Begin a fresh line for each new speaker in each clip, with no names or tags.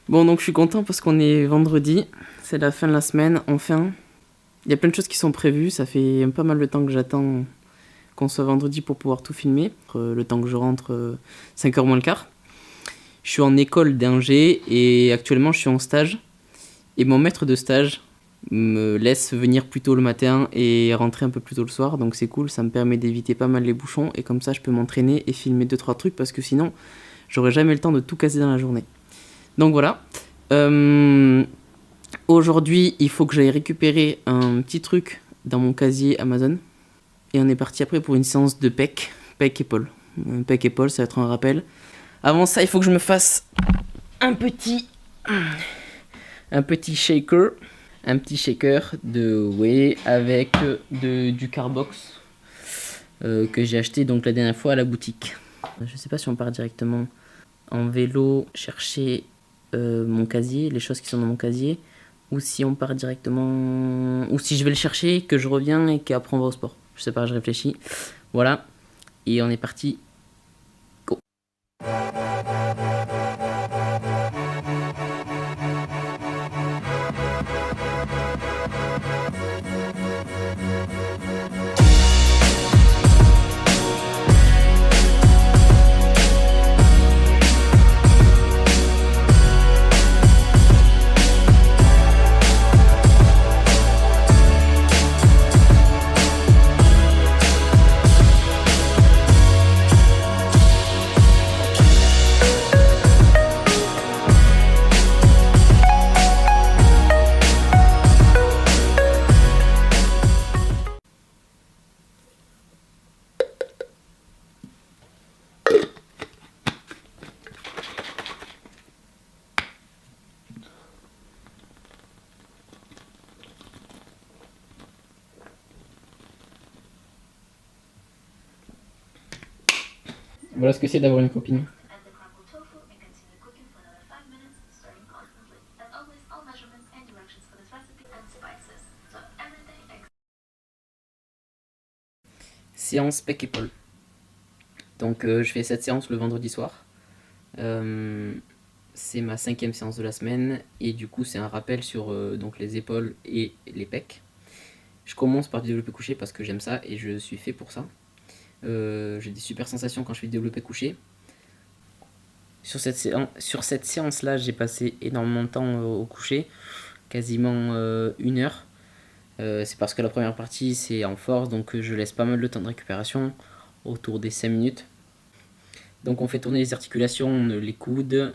Bon, donc je suis content parce qu'on est vendredi, c'est la fin de la semaine, enfin. Il y a plein de choses qui sont prévues, ça fait pas mal de temps que j'attends qu'on soit vendredi pour pouvoir tout filmer. Le temps que je rentre, 5h moins le quart. Je suis en école d'ingé et actuellement je suis en stage. Et mon maître de stage me laisse venir plus tôt le matin et rentrer un peu plus tôt le soir, donc c'est cool, ça me permet d'éviter pas mal les bouchons et comme ça je peux m'entraîner et filmer 2-3 trucs parce que sinon j'aurais jamais le temps de tout casser dans la journée. Donc voilà. Euh, Aujourd'hui, il faut que j'aille récupérer un petit truc dans mon casier Amazon. Et on est parti après pour une séance de pec épaule. Pec épaule, ça va être un rappel. Avant ça, il faut que je me fasse un petit shaker. Un petit shaker de whey avec du Carbox que j'ai acheté donc la dernière fois à la boutique. Je sais pas si on part directement en vélo chercher mon casier, les choses qui sont dans mon casier, ou si on part directement, ou si je vais le chercher, que je reviens et qu'après on va au sport. Je sais pas, je réfléchis. Voilà, et on est parti. Go. Voilà ce que c'est d'avoir une copine. Séance pec épaule. Donc je fais cette séance le vendredi soir. C'est ma 5e séance de la semaine et du coup c'est un rappel sur donc les épaules et les pecs. Je commence par du développé couché parce que j'aime ça et je suis fait pour ça. J'ai des super sensations quand je fais du développé couché. Sur cette séance-là, j'ai passé énormément de temps au couché, quasiment 1 heure. C'est parce que la première partie c'est en force, donc je laisse pas mal de temps de récupération, autour des 5 minutes. Donc on fait tourner les articulations, les coudes,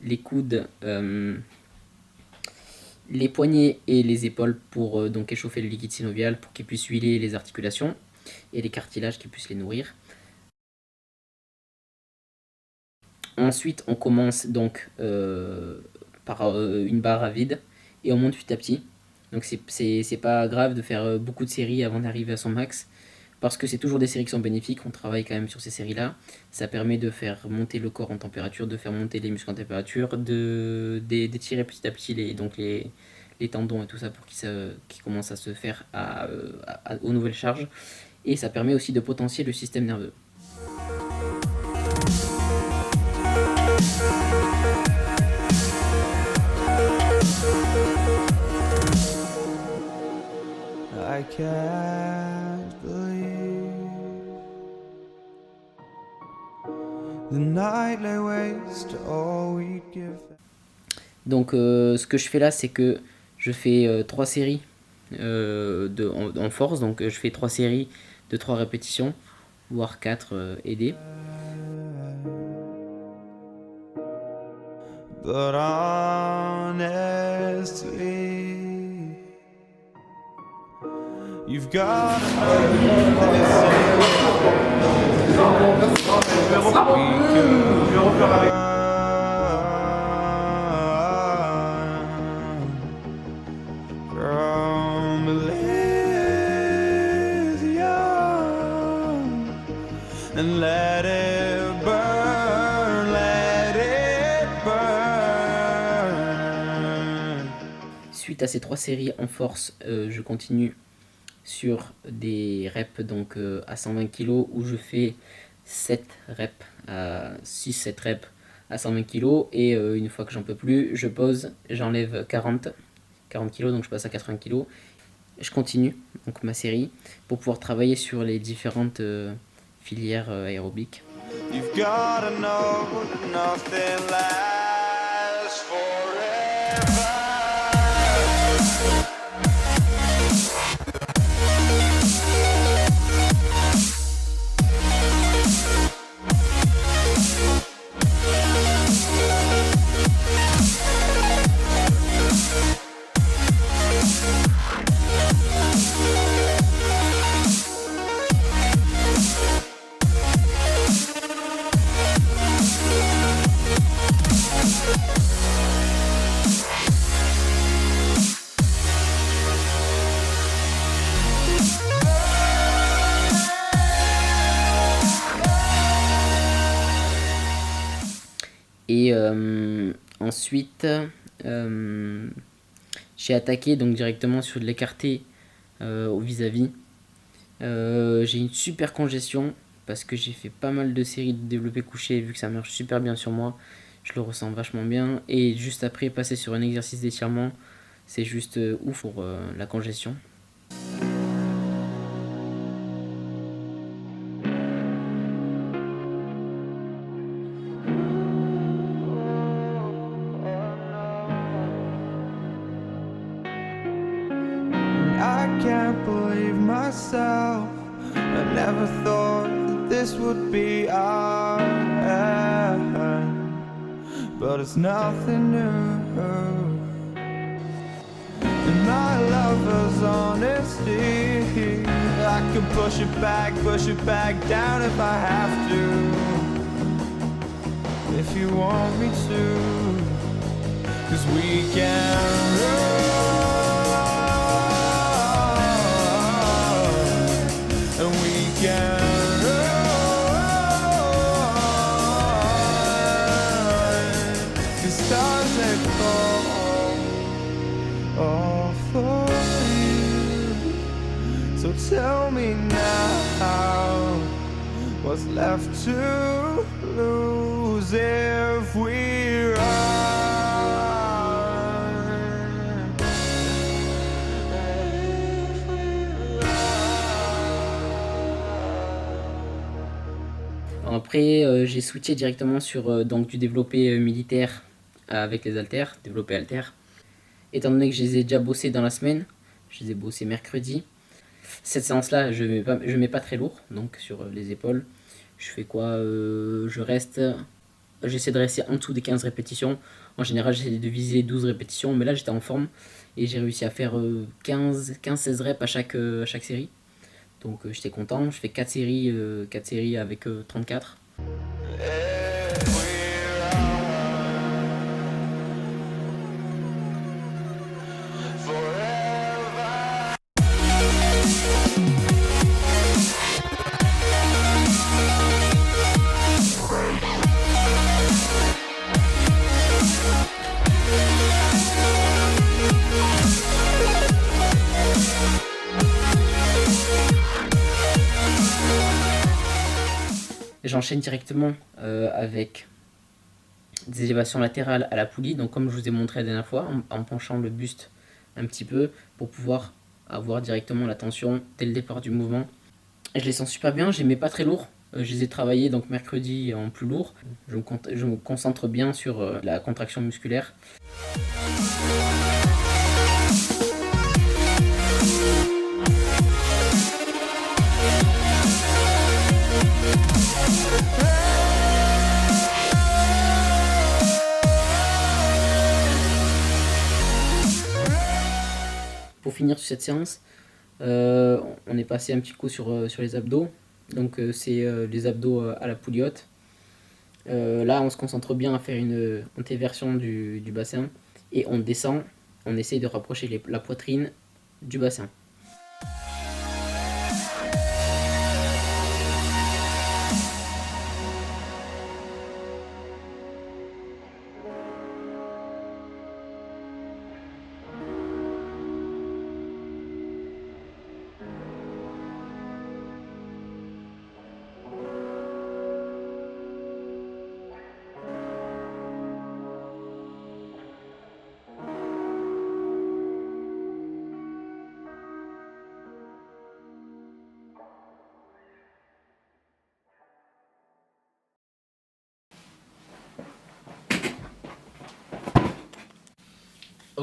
les poignets et les épaules pour donc échauffer le liquide synovial pour qu'il puisse huiler les articulations et les cartilages qui puissent les nourrir. Ensuite, on commence donc par une barre à vide et on monte petit à petit. Donc c'est pas grave de faire beaucoup de séries avant d'arriver à son max parce que c'est toujours des séries qui sont bénéfiques. On travaille quand même sur ces séries-là. Ça permet de faire monter le corps en température, de faire monter les muscles en température, d'étirer petit à petit les tendons et tout ça pour qu'ils commencent à se faire aux nouvelles charges. Et ça permet aussi de potentier le système nerveux. I can't believe the nightly waste all we'd give. Donc ce que je fais là, c'est que je fais 3 séries en force. Donc je fais 3 séries de 3 répétitions, voire 4 aidées. But honestly, you've got from Elysium and let it burn, let it burn. Suite à ces 3 séries en force, je continue sur des reps donc à 120 kg où je fais 7 reps à 6-7 reps à 120 kg et une fois que j'en peux plus, je pose, j'enlève 40 kg, donc je passe à 80 kg. Je continue donc ma série pour pouvoir travailler sur les différentes filières aérobiques. You've gotta know that nothing lasts forever. Et ensuite, j'ai attaqué donc directement sur de l'écarté au vis-à-vis. J'ai une super congestion parce que j'ai fait pas mal de séries de développé couché. Vu que ça marche super bien sur moi, je le ressens vachement bien. Et juste après, passer sur un exercice d'étirement, c'est juste ouf pour la congestion. I can't believe myself. I never thought that this would be our end, but it's nothing new. And my lover's honesty, I can push it back down if I have to. If you want me to, 'cause we can run. Tell me now, what's left to lose if we run? Après, j'ai switché directement sur donc du développé militaire avec les haltères, développé haltères. Étant donné que je les ai déjà bossés dans la semaine, je les ai bossés mercredi. Cette séance-là, je mets pas très lourd, donc sur les épaules. Je fais quoi j'essaie de rester en dessous des 15 répétitions. En général, j'essaie de viser 12 répétitions, mais là, j'étais en forme et j'ai réussi à faire 15-16 reps à chaque série. Donc, j'étais content. Je fais 4 séries avec 34. J'enchaîne directement avec des élévations latérales à la poulie, donc comme je vous ai montré la dernière fois, en penchant le buste un petit peu pour pouvoir avoir directement la tension dès le départ du mouvement. Et je les sens super bien, je les mets pas très lourd, je les ai travaillés donc mercredi en plus lourd. Je me concentre bien sur la contraction musculaire. Pour finir sur cette séance, on est passé un petit coup sur les abdos. Donc c'est les abdos à la poulie haute. Là, on se concentre bien à faire une antéversion du bassin et on descend, on essaye de rapprocher la poitrine du bassin.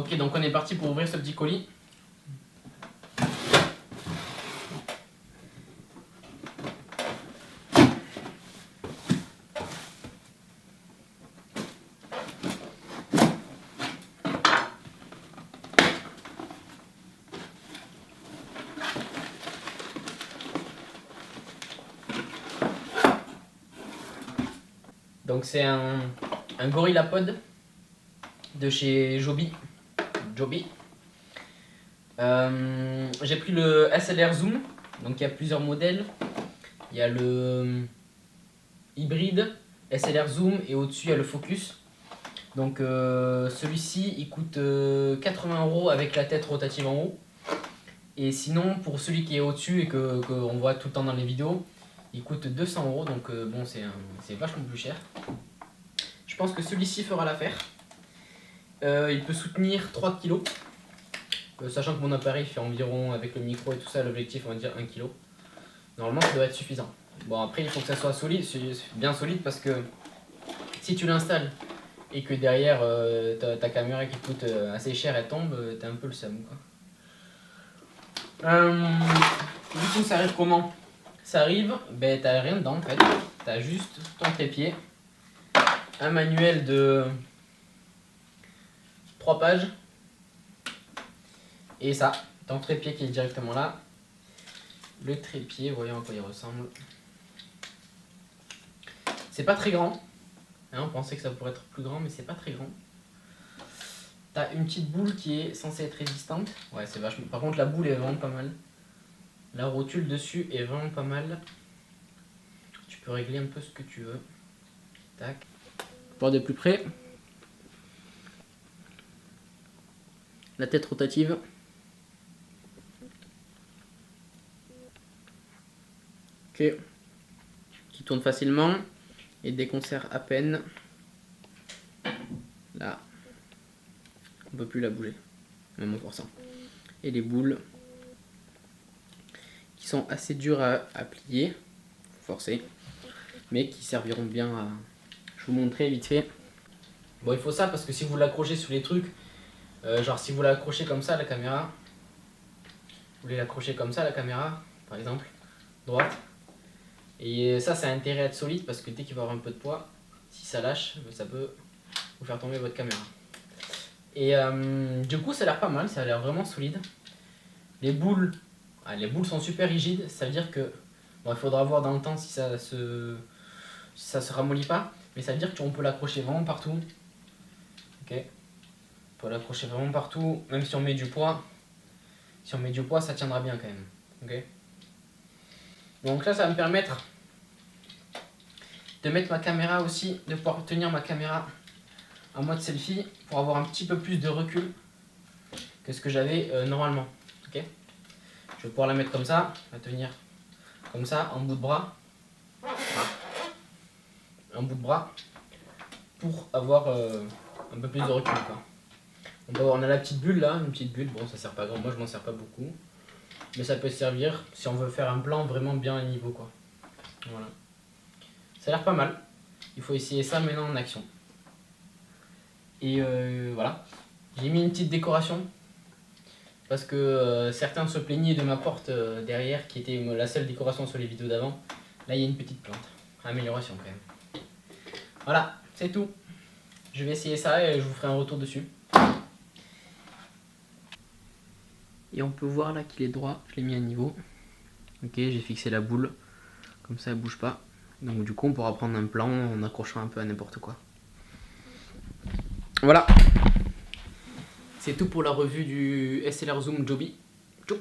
Ok, donc on est parti pour ouvrir ce petit colis. Donc c'est un GorillaPod de chez Joby. J'ai pris le SLR Zoom, donc il y a plusieurs modèles. Il y a le hybride SLR Zoom et au-dessus il y a le Focus. Donc celui-ci il coûte 80 € avec la tête rotative en haut. Et sinon pour celui qui est au-dessus et qu'on voit tout le temps dans les vidéos, il coûte 200 €, donc bon c'est vachement plus cher. Je pense que celui-ci fera l'affaire. Il peut soutenir 3 kg. Sachant que mon appareil fait environ, avec le micro et tout ça, l'objectif on va dire 1 kg. Normalement ça doit être suffisant. Bon après il faut que ça soit solide, bien solide, parce que si tu l'installes et que derrière ta caméra qui coûte assez cher elle tombe, t'as un peu le seum quoi. Du coup ça arrive comment? Ça arrive, ben t'as rien dedans en fait, t'as juste ton trépied, un manuel de 3 pages, et ça, ton trépied qui est directement là. Le trépied, voyons à quoi il ressemble. C'est pas très grand, hein, on pensait que ça pourrait être plus grand, mais c'est pas très grand. T'as une petite boule qui est censée être résistante, ouais c'est vachement, par contre la boule est vraiment pas mal. La rotule dessus est vraiment pas mal. Tu peux régler un peu ce que tu veux. Tac. Pour voir de plus près. La tête rotative. Ok. Qui tourne facilement. Et dès qu'on serre à peine. Là. On peut plus la bouger. Même en forçant. Et les boules. Qui sont assez dures à plier. Faut forcer. Mais qui serviront bien à... Je vous montrer vite fait. Bon, il faut ça parce que si vous l'accrochez sur les trucs, genre si vous l'accrochez comme ça la caméra, vous voulez l'accrocher comme ça la caméra, par exemple, droite, et ça a intérêt à être solide parce que dès qu'il va avoir un peu de poids, si ça lâche, ça peut vous faire tomber votre caméra. Et du coup ça a l'air pas mal, ça a l'air vraiment solide. Les boules sont super rigides, ça veut dire que, bon il faudra voir dans le temps si ça se ramollit pas, mais ça veut dire qu'on peut l'accrocher vraiment partout. Ok, on peut l'accrocher vraiment partout, même si on met du poids. Si on met du poids, ça tiendra bien quand même. Ok. Donc là, ça va me permettre de mettre ma caméra aussi, de pouvoir tenir ma caméra en mode selfie pour avoir un petit peu plus de recul que ce que j'avais normalement. Ok. Je vais pouvoir la mettre comme ça, la tenir comme ça, en bout de bras. Un bout de bras pour avoir un peu plus de recul quoi. On a la petite bulle là, une petite bulle, bon ça sert pas grand, moi je m'en sers pas beaucoup, mais ça peut servir si on veut faire un plan vraiment bien à niveau quoi. Voilà, ça a l'air pas mal, il faut essayer ça maintenant en action. Et voilà, j'ai mis une petite décoration parce que certains se plaignaient de ma porte derrière qui était la seule décoration sur les vidéos d'avant. Là il y a une petite plante, amélioration quand même. Voilà, c'est tout. Je vais essayer ça et je vous ferai un retour dessus. Et on peut voir là qu'il est droit, je l'ai mis à niveau. Ok, j'ai fixé la boule, comme ça elle bouge pas. Donc du coup on pourra prendre un plan en accrochant un peu à n'importe quoi. Voilà. C'est tout pour la revue du SLR Zoom Joby. Ciao.